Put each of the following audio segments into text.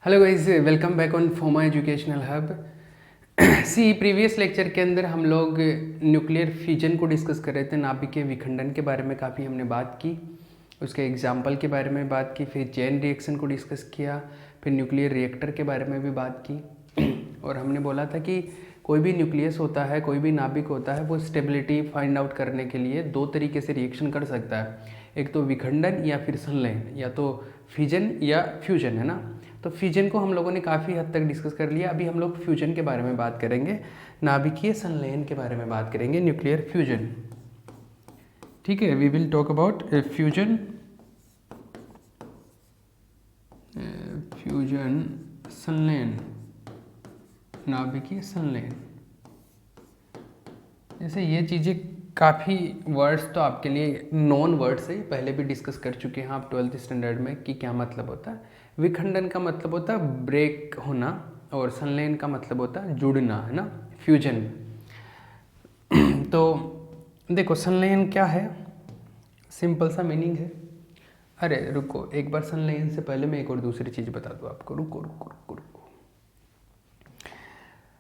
Hello guys, welcome back on फोमा educational hub. See previous lecture के अंदर हम लोग न्यूक्लियर फ्यूजन को डिस्कस कर रहे थे। नाभिकीय विखंडन के बारे में काफ़ी हमने बात की, उसके एग्जाम्पल के बारे में बात की, फिर चेन रिएक्शन को डिस्कस किया, फिर न्यूक्लियर रिएक्टर के बारे में भी बात की। और हमने बोला था कि कोई भी न्यूक्लियस होता है, कोई भी नाभिक होता है, वो स्टेबिलिटी फाइंड आउट करने के लिए दो तरीके से रिएक्शन कर सकता है। एक तो विखंडन या फिर संलयन, या तो फिजन या फ्यूजन, है ना। तो फ्यूजन को हम लोगों ने काफ़ी हद तक डिस्कस कर लिया। अभी हम लोग फ्यूजन के बारे में बात करेंगे, नाभिकीय संलयन के बारे में बात करेंगे, न्यूक्लियर फ्यूजन। ठीक है, we will talk about fusion, fusion संलयन, नाभिकीय संलयन। जैसे ये चीज़ें काफ़ी वर्ड्स तो आपके लिए नॉन वर्ड्स है, पहले भी डिस्कस कर चुके हैं आप 12th स्टैंडर्ड में कि क्या मतलब होता है। विखंडन का मतलब होता है ब्रेक होना, और संलयन का मतलब होता है जुड़ना, है ना, फ्यूजन। तो देखो संलयन क्या है, सिंपल सा मीनिंग है। अरे रुको, एक बार संलयन से पहले मैं एक और दूसरी चीज़ बता दूँ आपको। रुको रुको रुको रुको,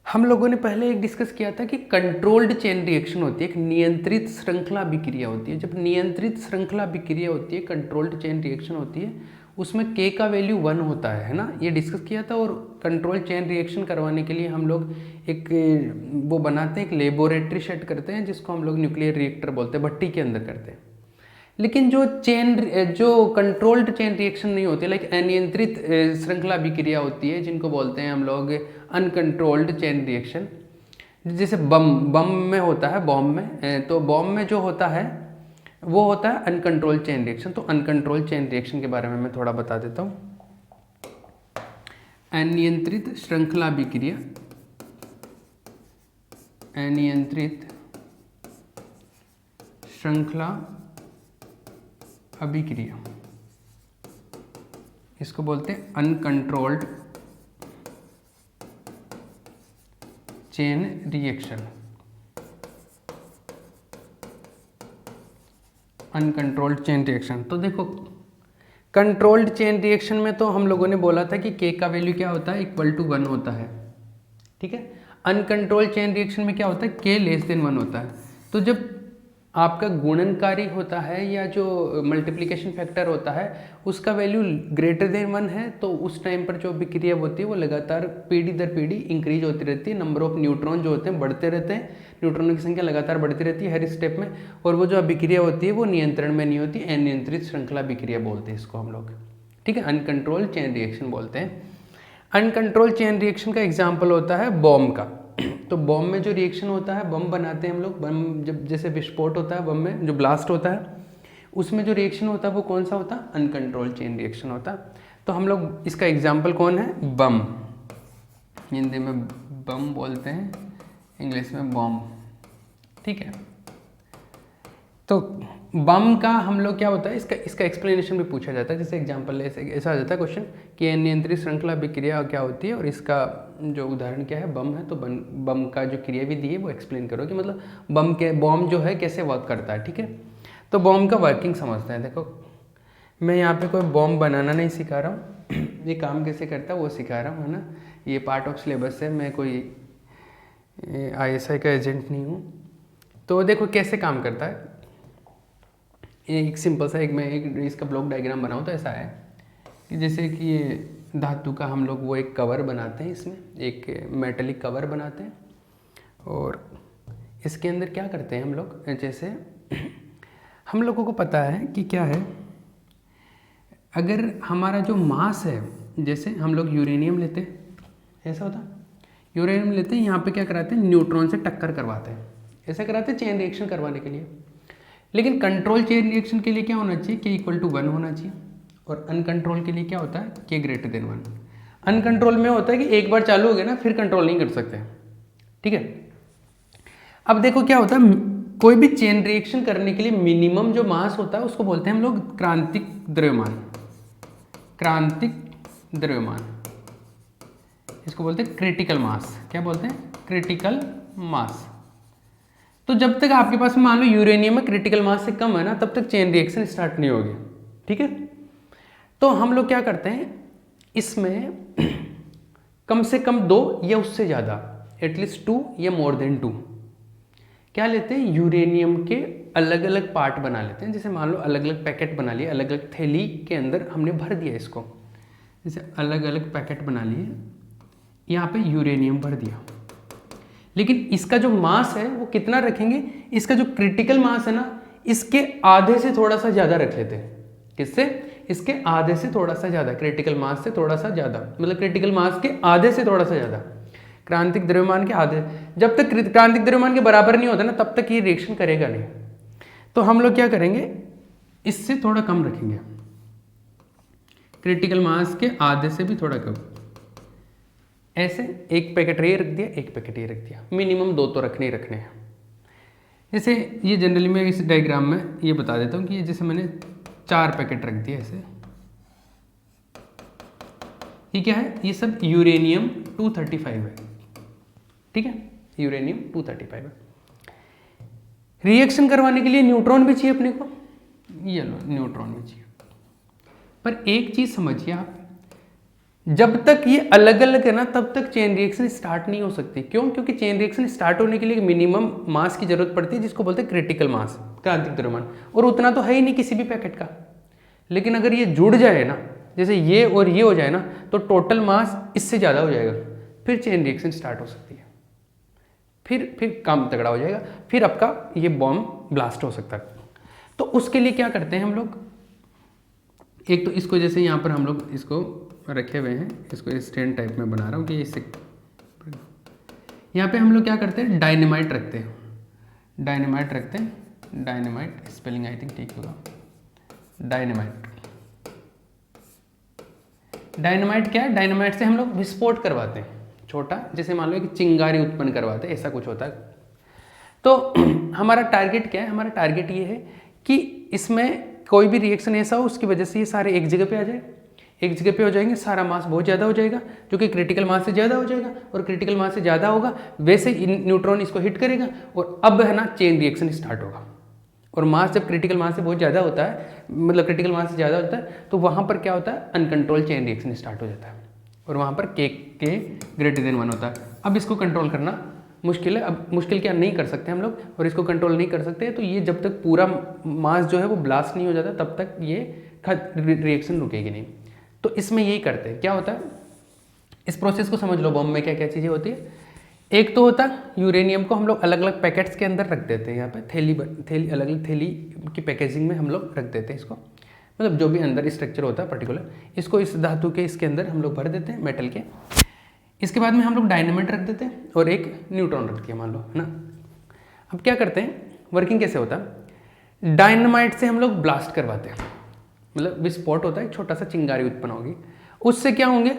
हम लोगों ने पहले एक डिस्कस किया था कि कंट्रोल्ड चेन रिएक्शन होती है, एक नियंत्रित श्रृंखला अभिक्रिया होती है। जब नियंत्रित श्रृंखला अभिक्रिया होती है, कंट्रोल्ड चेन रिएक्शन होती है, उसमें K का वैल्यू 1 होता है ना, ये डिस्कस किया था। और कंट्रोल चेन रिएक्शन करवाने के लिए हम लोग एक वो बनाते हैं, एक लेबोरेटरी सेट करते हैं, जिसको हम लोग न्यूक्लियर रिएक्टर बोलते हैं, भट्टी के अंदर करते हैं। लेकिन जो कंट्रोल्ड चेन रिएक्शन नहीं होती, लाइक अनियंत्रित श्रृंखला अभिक्रिया होती है, जिनको बोलते हैं हम लोग अनकंट्रोल्ड चेन रिएक्शन। जैसे बम में होता है, बॉम्ब में, तो बॉम्ब में जो होता है वो होता है अनकंट्रोल्ड चेन रिएक्शन। तो अनकंट्रोल्ड चेन रिएक्शन के बारे में मैं थोड़ा बता देता हूँ। अनियंत्रित श्रृंखला अभिक्रिया, अनियंत्रित श्रृंखला अभिक्रिया, इसको बोलते हैं uncontrolled chain reaction. Uncontrolled chain reaction. तो देखो कंट्रोल्ड चेन रिएक्शन में तो हम लोगों ने बोला था कि K का वैल्यू क्या होता है, इक्वल टू 1 होता है, ठीक है। अनकंट्रोल्ड चेन रिएक्शन में क्या होता है, K लेस देन 1 होता है। तो जब आपका गुणनकारी होता है या जो मल्टीप्लिकेशन फैक्टर होता है उसका वैल्यू ग्रेटर देन 1 है, तो उस टाइम पर जो अभिक्रिया होती है वो लगातार पीढ़ी दर पीढ़ी इंक्रीज होती रहती है। नंबर ऑफ न्यूट्रॉन जो होते हैं बढ़ते रहते हैं, न्यूट्रॉनों की संख्या लगातार बढ़ती रहती है हर स्टेप में। और वो जो अभिक्रिया होती है वो नियंत्रण में नहीं होती, अनियंत्रित श्रृंखला अभिक्रिया बोलते हैं इसको हम लोग, ठीक है। अनकंट्रोल्ड चेन रिएक्शन बोलते हैं। अनकंट्रोल्ड चेन रिएक्शन का एग्जाम्पल होता है बॉम्ब का। तो बॉम्ब में जो रिएक्शन होता है, बम बनाते हैं हम लोग, बम जब जैसे विस्फोट होता है, बम में जो ब्लास्ट होता है, उसमें जो रिएक्शन होता है वो कौन सा होता है, अनकंट्रोल्ड चेन रिएक्शन होता है। तो हम लोग इसका एग्जाम्पल कौन है, बम, हिंदी में बम बोलते हैं, इंग्लिश में बॉम्ब, ठीक है। तो बम का हम लोग क्या होता है, इसका एक्सप्लेनेशन भी पूछा जाता है। जैसे एग्जांपल ऐसा आ जाता है क्वेश्चन कि अनियंत्रित श्रृंखला अभिक्रिया क्या होती है, और इसका जो उदाहरण क्या है, बम है, तो बम का जो क्रियाविधि है वो एक्सप्लेन करो कि मतलब बम जो है कैसे वर्क करता है, ठीक है। तो बम का वर्किंग समझते हैं। देखो मैं यहाँ पे कोई बॉम्ब बनाना नहीं सिखा रहा हूँ, ये काम कैसे करता है वो सिखा रहा हूँ, है ना। ये पार्ट ऑफ सिलेबस है, मैं कोई ISI का एजेंट नहीं हूँ। तो देखो कैसे काम करता है, एक सिंपल सा मैं इसका ब्लॉक डायग्राम बनाऊँ तो ऐसा है कि जैसे कि ये धातु का हम लोग वो एक कवर बनाते हैं, इसमें एक मेटेलिक कवर बनाते हैं, और इसके अंदर क्या करते हैं हम लोग, जैसे हम लोगों को पता है कि क्या है, अगर हमारा जो मास है, जैसे हम लोग यूरेनियम लेते हैं, ऐसा होता है, यूरेनियम लेते हैं, यहाँ पे क्या कराते हैं, न्यूट्रॉन से टक्कर करवाते हैं, ऐसा कराते हैं चेन रिएक्शन करवाने के लिए। लेकिन कंट्रोल चेन रिएक्शन के लिए क्या होना चाहिए, K इक्वल टू 1 होना चाहिए। और अनकंट्रोल के लिए क्या होता है, K ग्रेटर देन 1। अनकंट्रोल में होता है कि एक बार चालू हो गया ना, फिर कंट्रोल नहीं कर सकते, ठीक है। अब देखो क्या होता है, कोई भी चेन रिएक्शन करने के लिए मिनिमम जो मास होता है उसको बोलते हैं हम लोग क्रांतिक द्रव्यमान, क्रांतिक द्रव्यमान, इसको बोलते हैं क्रिटिकल मास। क्या बोलते हैं, क्रिटिकल मास। तो जब तक आपके पास मान लो यूरेनियम में क्रिटिकल मास से कम है ना, तब तक चेन रिएक्शन स्टार्ट नहीं होगी, ठीक है। तो हम लोग क्या करते हैं, इसमें कम से कम 2 या उससे ज़्यादा, एटलीस्ट 2 या मोर देन 2 क्या लेते हैं, यूरेनियम के अलग अलग पार्ट बना लेते हैं। जैसे मान लो अलग अलग पैकेट बना लिए, अलग अलग थैली के अंदर हमने भर दिया इसको, जैसे अलग अलग पैकेट बना लिए, यहाँ पे यूरेनियम भर दिया। लेकिन इसका जो मास है वो कितना रखेंगे, इसका जो क्रिटिकल मास है ना, इसके आधे से थोड़ा सा ज़्यादा रख लेते हैं। किससे, इसके आधे से थोड़ा सा ज़्यादा, क्रिटिकल मास से थोड़ा सा ज़्यादा, मतलब क्रिटिकल मास के आधे से थोड़ा सा ज़्यादा, क्रांतिक द्रव्यमान के आधे। जब तक क्रांतिक द्रव्यमान के बराबर नहीं होता ना, तब तक ये रिएक्शन करेगा नहीं। तो हम लोग क्या करेंगे, इससे थोड़ा कम रखेंगे, क्रिटिकल मास के आधे से भी थोड़ा कम। ऐसे एक पैकेट ये रख दिया, एक पैकेट ये रख दिया, मिनिमम 2 तो रखने ही रखने हैं। जैसे ये जनरली मैं इस डायग्राम में ये बता देता हूँ कि ये जैसे मैंने 4 पैकेट रख दिया ऐसे, ये क्या है, ये सब यूरेनियम 235 है, ठीक है, यूरेनियम 235 है। रिएक्शन करवाने के लिए न्यूट्रॉन भी चाहिए अपने को, ये लो न्यूट्रॉन भी चाहिए। पर एक चीज समझिए आप, जब तक ये अलग अलग है ना, तब तक चेन रिएक्शन स्टार्ट नहीं हो सकती। क्यों, क्योंकि चेन रिएक्शन स्टार्ट होने के लिए मिनिमम मास की जरूरत पड़ती है, जिसको बोलते हैं क्रिटिकल मास, क्रांतिक द्रव्यमान, और उतना तो है ही नहीं किसी भी पैकेट का। लेकिन अगर ये जुड़ जाए ना, जैसे ये और ये हो जाए ना, तो टोटल मास इससे ज़्यादा हो जाएगा, फिर चेन रिएक्शन स्टार्ट हो सकती है, फिर काम तगड़ा हो जाएगा, फिर आपका ये बॉम्ब ब्लास्ट हो सकता है। तो उसके लिए क्या करते हैं हम लोग, एक तो इसको जैसे यहाँ पर हम लोग इसको रखे हुए हैं, इसको स्टैंड टाइप में बना रहा हूँ कि इससे, यहाँ पे हम लोग क्या करते हैं, डायनेमाइट रखते हैं, डायनेमाइट रखते हैं, डायनेमाइट स्पेलिंग आई थिंक ठीक होगा, डायनेमाइट। डायनेमाइट क्या है, डायनेमाइट से हम लोग विस्फोट करवाते हैं छोटा, जैसे मान लो कि चिंगारी उत्पन्न करवाते हैं, ऐसा कुछ होता है। तो हमारा टारगेट क्या है, हमारा टारगेट ये है कि इसमें कोई भी रिएक्शन ऐसा हो उसकी वजह से ये सारे एक जगह पे आ जाए, एक जगह पे हो जाएंगे, सारा मास बहुत ज़्यादा हो जाएगा, जो कि क्रिटिकल मास से ज़्यादा हो जाएगा, और क्रिटिकल मास से ज़्यादा होगा वैसे न्यूट्रॉन इसको हिट करेगा, और अब है ना चेन रिएक्शन स्टार्ट होगा। और मास जब क्रिटिकल मास से बहुत ज़्यादा होता है, मतलब क्रिटिकल मास से ज़्यादा होता है, तो वहाँ पर क्या होता है, अनकंट्रोल चेन रिएक्शन स्टार्ट हो जाता है, और वहाँ पर के ग्रेटर देन 1 होता है। अब इसको कंट्रोल करना मुश्किल है, अब मुश्किल क्या नहीं कर सकते हम लोग, और इसको कंट्रोल नहीं कर सकते, तो ये जब तक पूरा मास जो है वो ब्लास्ट नहीं हो जाता, तब तक ये रिएक्शन रुकेगी नहीं। तो इसमें यही करते हैं, क्या होता है, इस प्रोसेस को समझ लो, बॉम्ब में क्या क्या चीज़ें होती है। एक तो होता है यूरेनियम को हम लोग अलग अलग पैकेट्स के अंदर रख देते हैं, यहाँ पे थैली अलग अलग थैली की पैकेजिंग में हम लोग रख देते हैं इसको, मतलब जो भी अंदर स्ट्रक्चर होता है पर्टिकुलर, इसको इस धातु के इसके अंदर हम लोग भर देते हैं, मेटल के। इसके बाद में हम लोग डायनेमाइट रख देते हैं और एक न्यूट्रॉन रख दिया मान लो, है ना। अब क्या करते हैं, वर्किंग कैसे होता है, डायनेमाइट से हम लोग ब्लास्ट करवाते हैं, मतलब विस्फोट होता है, एक छोटा सा चिंगारी उत्पन्न होगी, उससे क्या होंगे,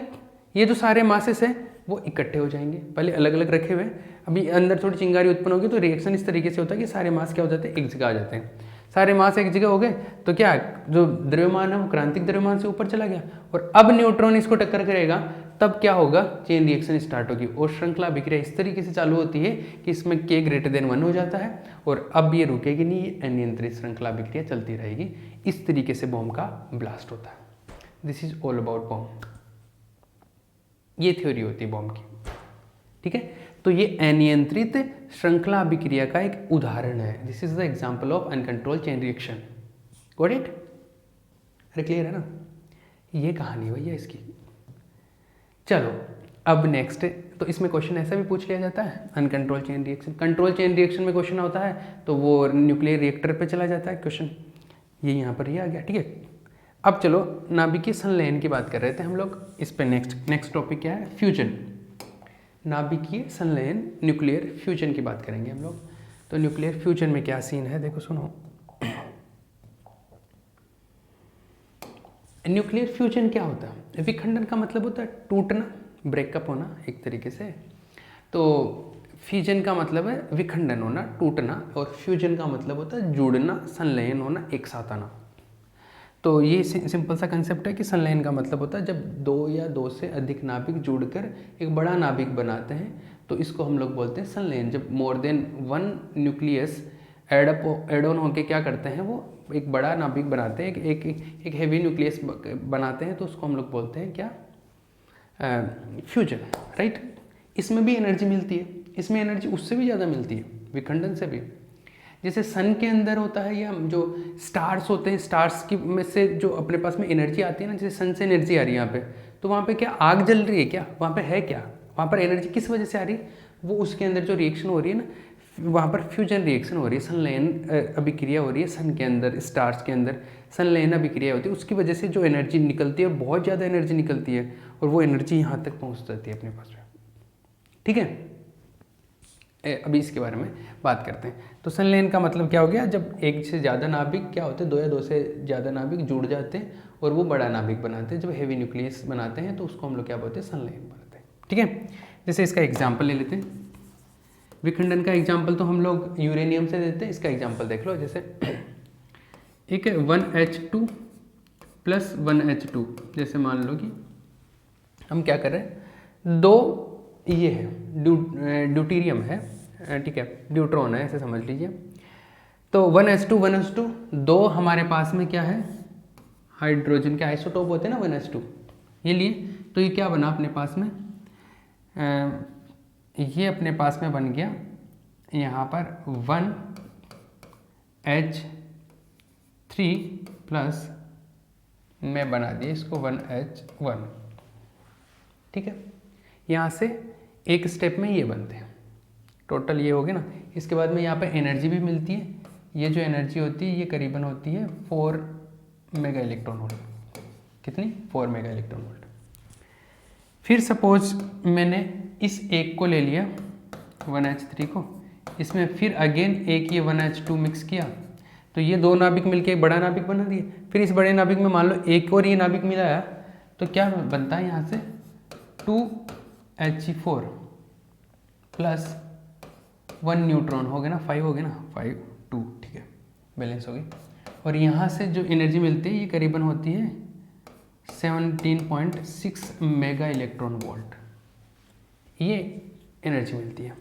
ये जो सारे मासेस हैं वो इकट्ठे हो जाएंगे, पहले अलग अलग रखे हुए, अभी अंदर थोड़ी चिंगारी उत्पन्न होगी, तो रिएक्शन इस तरीके से होता है कि सारे मास क्या हो जाते हैं, एक जगह आ जाते हैं। सारे मास एक जगह हो गए तो क्या जो द्रव्यमान है वो क्रांतिक द्रव्यमान से ऊपर चला गया, और अब न्यूट्रॉन इसको टक्कर करेगा, तब क्या होगा, चेन रिएक्शन स्टार्ट होगी, और श्रृंखला अभिक्रिया इस तरीके से चालू होती है कि इसमें K ग्रेटर देन 1 हो जाता है, और अब ये रुकेगी नहीं, ये अनियंत्रित श्रृंखला अभिक्रिया चलती रहेगी। इस तरीके से बॉम्ब का ब्लास्ट होता है। This is all about bomb, ये थ्योरी होती है बॉम्ब की, ठीक है। तो ये अनियंत्रित श्रृंखला अभिक्रिया का एक उदाहरण है। This is the example of uncontrol chain reaction. Got it? अरे क्लियर है ना, ये कहानी भैया इसकी। चलो अब नेक्स्ट, तो इसमें क्वेश्चन ऐसा भी पूछ लिया जाता है, uncontrol chain reaction, control chain reaction में क्वेश्चन होता है तो वो न्यूक्लियर रिएक्टर पे चला जाता है क्वेश्चन, ये यहाँ पर ही आ गया, ठीक है। अब चलो नाभिकीय संलयन की बात कर रहे थे हम लोग, इस पे नेक्स्ट टॉपिक क्या है, फ्यूजन, नाभिकीय संलयन, न्यूक्लियर फ्यूजन की बात करेंगे हम लोग। तो न्यूक्लियर फ्यूजन में क्या सीन है, देखो सुनो। न्यूक्लियर फ्यूजन क्या होता है, विखंडन का मतलब होता है टूटना, ब्रेकअप होना एक तरीके से, तो फ्यूजन का मतलब है विखंडन होना, टूटना, और फ्यूजन का मतलब होता है जुड़ना, संलयन होना, एक साथ आना। तो ये सिंपल सा कंसेप्ट है कि संलयन का मतलब होता है जब 2 या 2 से अधिक नाभिक जुड़कर एक बड़ा नाभिक बनाते हैं, तो इसको हम लोग बोलते हैं संलयन। जब more than 1 nucleus add on होकर क्या करते हैं, वो एक बड़ा नाभिक बनाते हैं, एक हेवी न्यूक्लियस बनाते हैं, तो उसको हम लोग बोलते हैं क्या, फ्यूजन, राइट। इसमें भी एनर्जी मिलती है, इसमें एनर्जी उससे भी ज़्यादा मिलती है, विखंडन से भी। जैसे सन के अंदर होता है या जो स्टार्स होते हैं, स्टार्स की में से जो अपने पास में एनर्जी आती है ना, जैसे सन से एनर्जी आ रही है यहाँ पे, तो वहाँ पे क्या आग जल रही है क्या, वहाँ पे है क्या, वहाँ पर एनर्जी किस वजह से आ रही है, वो उसके अंदर जो रिएक्शन हो रही है ना, वहाँ पर फ्यूजन रिएक्शन हो रही है, संलयन अभिक्रिया हो रही है सन के अंदर, स्टार्स के अंदर संलयन अभिक्रिया होती है, उसकी वजह से जो एनर्जी निकलती है बहुत ज़्यादा एनर्जी निकलती है, और वो एनर्जी यहाँ तक पहुँच जाती है अपने पास में, ठीक है। अभी इसके बारे में बात करते हैं। तो संलयन का मतलब क्या हो गया, जब एक से ज़्यादा नाभिक क्या होते हैं, दो या दो से ज़्यादा नाभिक जुड़ जाते हैं और वो बड़ा नाभिक बनाते हैं, जब हेवी न्यूक्लियस बनाते हैं तो उसको हम लोग क्या बोलते हैं, संलयन बनाते हैं, ठीक है। जैसे इसका एग्जाम्पल ले लेते हैं, विखंडन का एग्जाम्पल तो हम लोग यूरेनियम से देते हैं, इसका एग्जाम्पल देख लो। जैसे एक 1H2 + 1H2, जैसे मान लो कि हम क्या कर रहे हैं, दो ये है ड्यूटीरियम है, ठीक है, ड्यूट्रॉन है, ऐसे समझ लीजिए। तो 1H2 दो हमारे पास में क्या है, हाइड्रोजन के आइसोटोप होते हैं ना 1H2, ये लिए, तो ये क्या बना अपने पास में, ये अपने पास में बन गया यहाँ पर 1H3 प्लस मैं बना दिया इसको 1H1, ठीक है। यहाँ से एक स्टेप में ये बनते हैं, टोटल ये हो गया ना। इसके बाद में यहाँ पे एनर्जी भी मिलती है, ये जो एनर्जी होती है ये करीबन होती है 4 मेगा इलेक्ट्रॉन वोल्ट, कितनी, 4 मेगा इलेक्ट्रॉन वोल्ट। फिर सपोज मैंने इस एक को ले लिया 1H3 को, इसमें फिर अगेन एक ये 1H2 मिक्स किया, तो ये दो नाभिक मिलके एक बड़ा नाभिक बना दिए। फिर इस बड़े नाभिक में मान लो एक और ये नाभिक मिलाया, तो क्या बनता है यहाँ से 2He4 प्लस 1 न्यूट्रॉन हो गया ना, 5 हो गया ना, 5 2, ठीक है, बैलेंस हो गई। और यहाँ से जो एनर्जी मिलती है ये करीबन होती है 17.6 मेगा इलेक्ट्रॉन वोल्ट, ये एनर्जी मिलती है।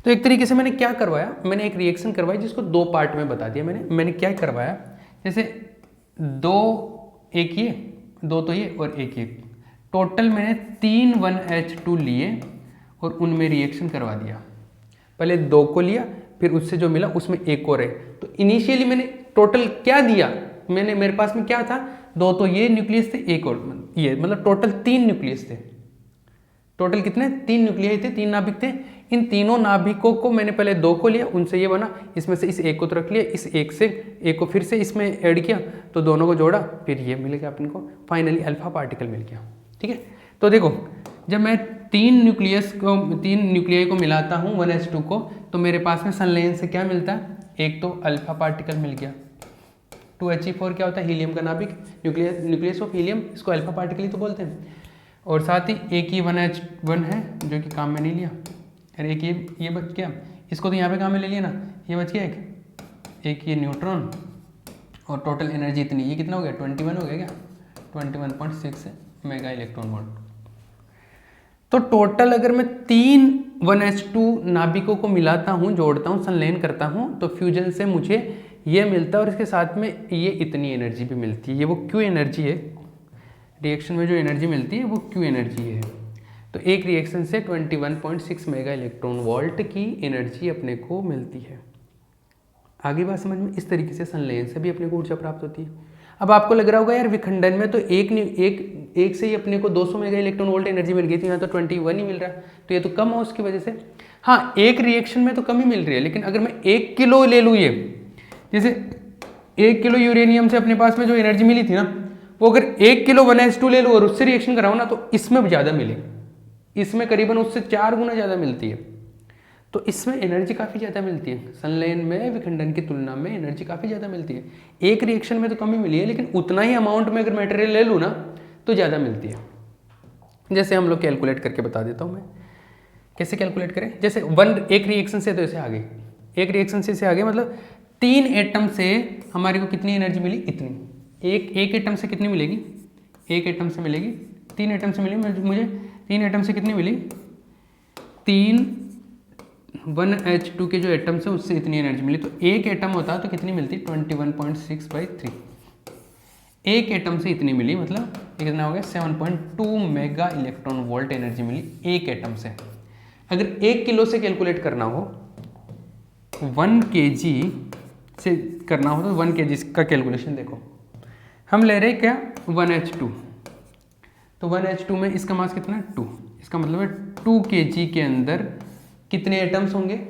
तो एक तरीके से मैंने क्या करवाया, मैंने एक रिएक्शन करवाई जिसको दो पार्ट में बता दिया मैंने क्या करवाया, जैसे दो, एक ये, दो तो ये और एक ये, टोटल मैंने 3 1H2 लिए और उनमें रिएक्शन करवा दिया। पहले दो को लिया, फिर उससे जो मिला उसमें एक और है। तो इनिशियली मैंने टोटल क्या दिया, मेरे पास में क्या था, दो तो ये न्यूक्लियस थे, एक और ये, मतलब टोटल 3 न्यूक्लियस थे। टोटल कितने, 3 न्यूक्लियाई थे, 3 नाभिक थे। इन तीनों नाभिकों को मैंने पहले दो को लिया, उनसे ये बना, इसमें से इस एक को तो रख लिया, इस एक से एक को फिर से इसमें ऐड किया, तो दोनों को जोड़ा, फिर ये मिल गया अपन को, फाइनली अल्फा पार्टिकल मिल गया, ठीक है। तो देखो, जब मैं 3 न्यूक्लियाई को मिलाता हूँ 1H2 को, तो मेरे पास में संलयन से क्या मिलता है, एक तो अल्फा पार्टिकल मिल गया। 2He4 क्या होता है, हीलियम का नाभिक, न्यूक्लियस ऑफ हीलियम, इसको अल्फा पार्टिकल ही तो बोलते हैं। और साथ ही एक ही 1H1 है जो कि काम में नहीं लिया, अरे एक ये बच गया, इसको तो यहाँ पे काम में ले लिया ना, ये बच गया एक ये न्यूट्रॉन, और टोटल एनर्जी इतनी, ये कितना हो गया, 21 हो गया क्या, 21.6 मेगा इलेक्ट्रॉन वोल्ट। तो टोटल अगर मैं 3 1H2 नाभिकों को मिलाता हूँ, जोड़ता हूँ, संलयन करता हूँ, तो फ्यूजन से मुझे ये मिलता है, और इसके साथ में ये इतनी एनर्जी भी मिलती है, ये वो क्यू एनर्जी है, रिएक्शन में जो एनर्जी मिलती है वो क्यू एनर्जी है। तो एक रिएक्शन से 21.6 मेगा इलेक्ट्रॉन वोल्ट की एनर्जी अपने को मिलती है। आगे बात समझ में, इस तरीके से संलयन से भी अपने को ऊर्जा प्राप्त होती है। अब आपको लग रहा होगा यार विखंडन में तो एक से ही अपने को 200 मेगा इलेक्ट्रॉन वोल्ट एनर्जी मिल गई थी, यहाँ तो 21 ही मिल रहा है, तो ये तो कम हो उसकी वजह से। हाँ, एक रिएक्शन में तो कम ही मिल रही है, लेकिन अगर मैं 1 किलो ले लूँ, ये जैसे 1 किलो यूरेनियम से अपने पास में जो एनर्जी मिली थी ना, वो अगर 1 किलो 1H2 ले लूँ और उससे रिएक्शन कराऊँ ना, तो इसमें ज़्यादा मिलेगी, इसमें करीबन उससे 4 गुना ज़्यादा मिलती है। तो इसमें एनर्जी काफ़ी ज़्यादा मिलती है, संलयन में विखंडन की तुलना में एनर्जी काफ़ी ज़्यादा मिलती है। एक रिएक्शन में तो कम ही मिली है, लेकिन उतना ही अमाउंट में अगर मटेरियल ले लूँ ना, तो ज़्यादा मिलती है। जैसे हम लोग कैलकुलेट करके बता देता हूँ मैं, कैसे कैलकुलेट करें। जैसे एक रिएक्शन से तो ऐसे आ गई, एक रिएक्शन से इसे आगे, मतलब 3 एटम से हमारे को कितनी एनर्जी मिली, इतनी। एक एटम से कितनी मिलेगी, एक एटम से मिलेगी, 3 एटम से मिली मुझे, 3 एटम से कितनी मिली, 3 1H2 के जो एटम्स है उससे इतनी एनर्जी मिली। तो एक एटम होता तो कितनी मिलती, 21.6/3। एक एटम से इतनी मिली, मतलब कितना हो गया 7.2 मेगा इलेक्ट्रॉन वोल्ट एनर्जी मिली एक एटम से। अगर 1 किलो से कैलकुलेट करना हो, 1 kg से करना हो तो 1 kg का कैलकुलेशन देखो, हम ले रहे हैं क्या 1H2, तो 1H2 में इसका मास कितना है 2, इसका मतलब है 2 kg के अंदर कितने एटम्स होंगे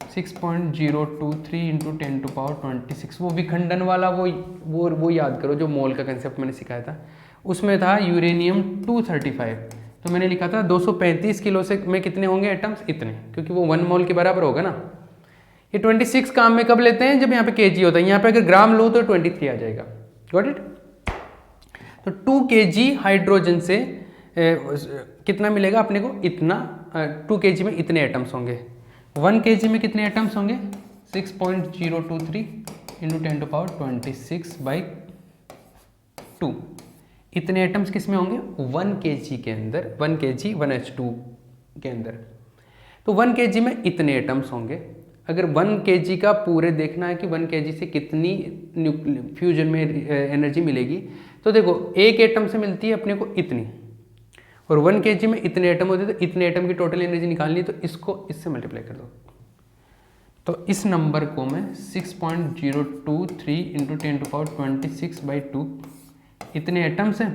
6.023 इंटू 10⁻26। वो विखंडन वाला वो याद करो जो मोल का कंसेप्ट मैंने सिखाया था, उसमें था यूरेनियम 235, तो मैंने लिखा था 235 किलो से में कितने होंगे एटम्स, इतने, क्योंकि वो 1 मोल के बराबर होगा ना। ये 26 काम में कब लेते हैं, जब यहाँ पे केजी होता है, यहाँ पे अगर ग्राम लो तो 23 आ जाएगा। Got it. तो 2 kg हाइड्रोजन से कितना मिलेगा अपने को, इतना 2 kg में इतने एटम्स होंगे। 1 kg में कितने एटम्स होंगे 6.023 इंटू 10⁻26/2। इतने एटम्स किस में होंगे 1 kg के अंदर, 1 kg 1H2 के अंदर। तो 1 kg में इतने एटम्स होंगे। अगर 1 kg का पूरे देखना है कि 1 kg से कितनी फ्यूजन में एनर्जी मिलेगी, तो देखो एक एटम से मिलती है अपने को इतनी, और 1 kg में इतने एटम होते हैं, तो इतने एटम की टोटल एनर्जी निकालनी है, तो इसको इससे मल्टीप्लाई कर दो। तो इस नंबर को मैं 6.023 इंटू 10⁻26/2 इतने एटम्स हैं,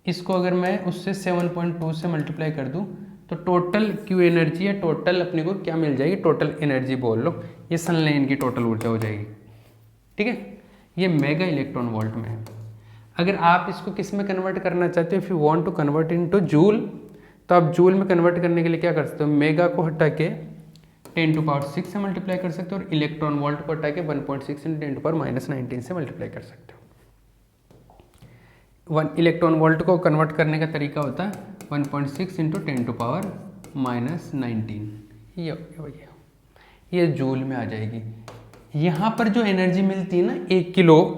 इसको अगर मैं उससे 7.2 से मल्टीप्लाई कर दूं तो टोटल क्यू एनर्जी या टोटल अपने को क्या मिल जाएगी, टोटल एनर्जी बोल लो, ये संलयन की टोटल ऊर्जा हो जाएगी। ठीक है, ये मेगा इलेक्ट्रॉन वोल्ट में है। अगर आप इसको किस में कन्वर्ट करना चाहते हो, if you want to convert into joule, तो आप जूल में कन्वर्ट करने के लिए क्या कर सकते हो, मेगा को हटा के 10⁻6 से मल्टीप्लाई कर सकते हो, और इलेक्ट्रॉन वोल्ट को हटा के 1.6 इंटू 10⁻19 से मल्टीप्लाई कर सकते हो। 1 इलेक्ट्रॉन वोल्ट को कन्वर्ट करने का तरीका होता है 1.6 इंटू 10⁻19, ये हो गया भैया, ये जूल में आ जाएगी। यहाँ पर जो एनर्जी मिलती है ना 1 किलो,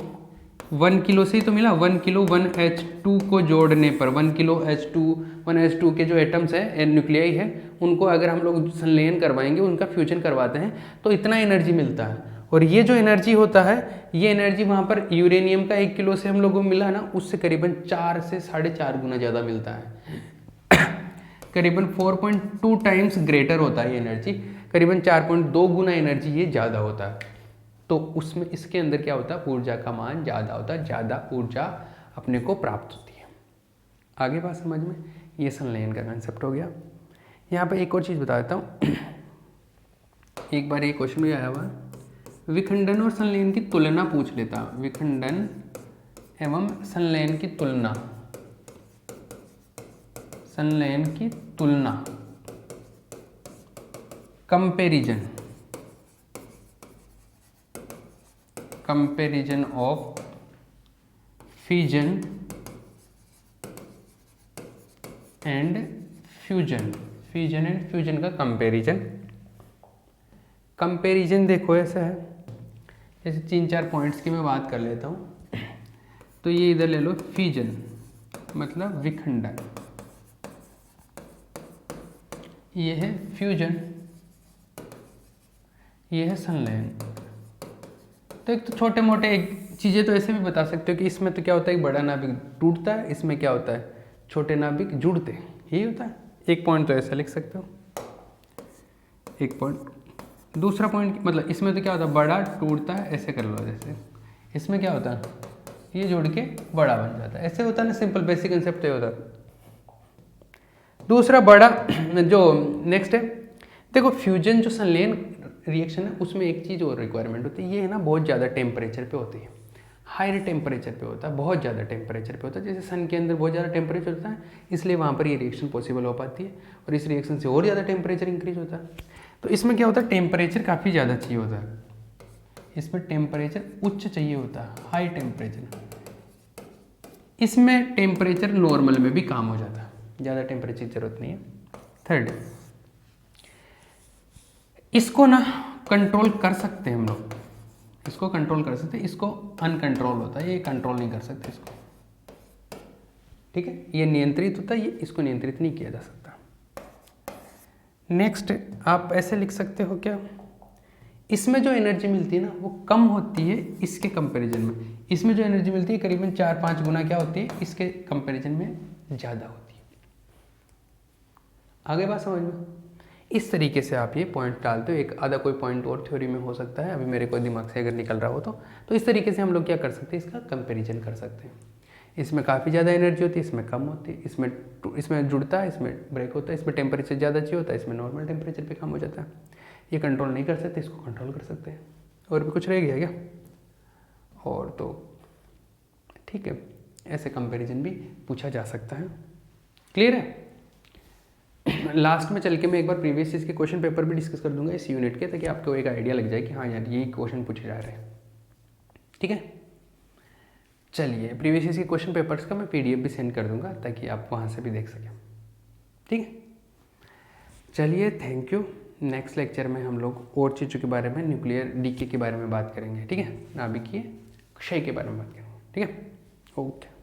1 किलो से ही तो मिला, 1 किलो 1H2 को जोड़ने पर 1 किलो H2 के जो एटम्स है न्यूक्लियाई है, उनको अगर हम लोग संलयन करवाएंगे, उनका फ्यूजन करवाते हैं, तो इतना एनर्जी मिलता है। और ये जो एनर्जी होता है, ये एनर्जी वहाँ पर यूरेनियम का 1 किलो से हम लोगों को मिला ना, उससे करीबन 4 से 4.5 गुना ज़्यादा मिलता है। करीबन 4.2 टाइम्स ग्रेटर होता है ये एनर्जी, करीबन 4.2 गुना एनर्जी ये ज़्यादा होता है। तो उसमें इसके अंदर क्या होता है, ऊर्जा का मान ज़्यादा होता है, ज़्यादा ऊर्जा अपने को प्राप्त होती है। आगे बात समझ में, ये संलयन का कंसेप्ट हो गया। यहाँ पे एक और चीज़ बता देता हूँ, एक बार ये क्वेश्चन भी आया हुआ, विखंडन और संलयन की तुलना पूछ लेता, विखंडन एवं संलयन की तुलना, संलयन की तुलना, comparison, comparison of fission and fusion, fission and fusion का कंपैरिजन। कंपैरिजन देखो ऐसा है, जैसे 3-4 पॉइंट्स की मैं बात कर लेता हूँ। तो ये इधर ले लो, फिजन मतलब विखंडन, ये है फ्यूजन, ये है संलयन। तो एक तो छोटे मोटे एक चीज़ें तो ऐसे भी बता सकते हो कि इसमें तो क्या होता है, एक बड़ा नाभिक टूटता है, इसमें क्या होता है छोटे नाभिक जुड़ते हैं, यही होता है। एक पॉइंट तो ऐसा लिख सकते हो, एक पॉइंट। दूसरा पॉइंट मतलब इसमें तो क्या होता है, बड़ा टूटता है, ऐसे कर लो, जैसे इसमें क्या होता है, ये जुड़ के बड़ा बन जाता है, ऐसे होता है ना, सिंपल बेसिक कंसेप्ट ये होता है। दूसरा बड़ा जो नेक्स्ट है, देखो फ्यूजन जो संलयन रिएक्शन है, उसमें एक चीज़ और रिक्वायरमेंट होती है, ये है ना बहुत ज़्यादा टेम्परेचर पे होती है, हायर टेम्परेचर पे होता है, बहुत ज़्यादा टेम्परेचर पे होता है। जैसे सन के अंदर बहुत ज़्यादा टेम्परेचर होता है, इसलिए वहाँ पर ये रिएक्शन पॉसिबल हो पाती है, और इस रिएक्शन से और ज़्यादा टेम्परेचर इंक्रीज होता है। तो इसमें क्या होता है, टेम्परेचर काफ़ी ज़्यादा चाहिए होता है, इसमें टेम्परेचर उच्च चाहिए होता है, हाई टेम्परेचर। इसमें टेम्परेचर नॉर्मल में भी काम हो जाता है, ज़्यादा टेम्परेचर की जरूरत नहीं है। थर्ड, इसको ना कंट्रोल कर सकते हैं हम लोग, इसको कंट्रोल कर सकते हैं, इसको अनकंट्रोल होता है, ये कंट्रोल नहीं कर सकते इसको, ठीक है, ये नियंत्रित होता है, ये इसको नियंत्रित नहीं किया जा सकता। नेक्स्ट आप ऐसे लिख सकते हो क्या, इसमें जो एनर्जी मिलती है ना वो कम होती है इसके कंपैरिजन में, इसमें जो एनर्जी मिलती है करीबन 4-5 गुना क्या होती है इसके कंपैरिजन में ज़्यादा होती है। आगे बात समझ में? इस तरीके से आप ये पॉइंट डालते हो। एक आधा कोई पॉइंट और थ्योरी में हो सकता है, अभी मेरे को दिमाग से अगर निकल रहा हो तो इस तरीके से हम लोग क्या कर सकते हैं, इसका कंपेरिजन कर सकते हैं। इसमें काफ़ी ज़्यादा एनर्जी होती है, इसमें कम होती है, इसमें जुड़ता है, इसमें ब्रेक होता है, इसमें टेम्परेचर ज़्यादा चाहिए होता है, इसमें नॉर्मल टेम्परेचर पे कम हो जाता है। ये कंट्रोल नहीं कर सकते, इसको कंट्रोल कर सकते हैं। और भी कुछ रह गया क्या? और तो ठीक है, ऐसे कंपैरिजन भी पूछा जा सकता है। क्लियर है? लास्ट में चल के मैं एक बार प्रीवियस ईयर के क्वेश्चन पेपर भी डिस्कस कर दूंगा इस यूनिट के, ताकि आपको एक आइडिया लग जाए कि हाँ यार ये क्वेश्चन पूछे जा रहे हैं। ठीक है, चलिए प्रीवियस ईयर के क्वेश्चन पेपर्स का मैं PDF भी सेंड कर दूंगा ताकि आप वहाँ से भी देख सकें। ठीक है, चलिए थैंक यू। नेक्स्ट लेक्चर में हम लोग और चीज़ों के बारे में, न्यूक्लियर डीके के बारे में बात करेंगे। ठीक है, नाभिकीय क्षय के बारे में बात करेंगे। ठीक है, ओके।